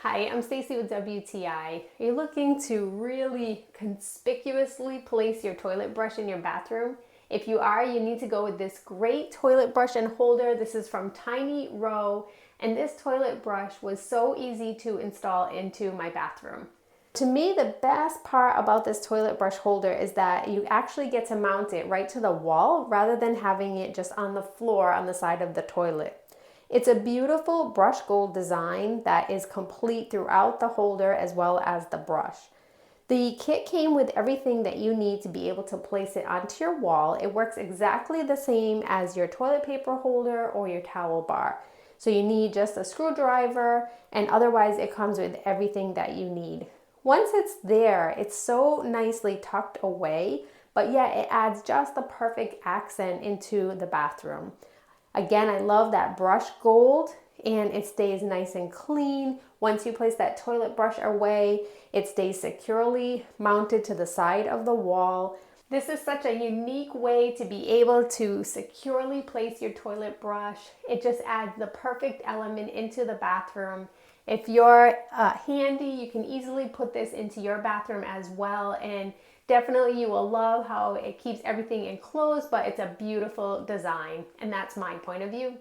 Hi, I'm Stacy with WTI. Are you looking to really conspicuously place your toilet brush in your bathroom? If you are, you need to go with this great toilet brush and holder. This is from TINYROW, and this toilet brush was so easy to install into my bathroom. To me, the best part about this toilet brush holder is that you actually get to mount it right to the wall rather than having it just on the floor on the side of the toilet. It's a beautiful brush gold design that is complete throughout the holder as well as the brush. The kit came with everything that you need to be able to place it onto your wall. It works exactly the same as your toilet paper holder or your towel bar. So you need just a screwdriver, and otherwise it comes with everything that you need. Once it's there, it's so nicely tucked away, but yet it adds just the perfect accent into the bathroom. Again, I love that brush gold, and it stays nice and clean. Once you place that toilet brush away, it stays securely mounted to the side of the wall. This is such a unique way to be able to securely place your toilet brush. It just adds the perfect element into the bathroom. If you're handy, you can easily put this into your bathroom as well, and definitely you will love how it keeps everything enclosed, but it's a beautiful design, and that's my point of view.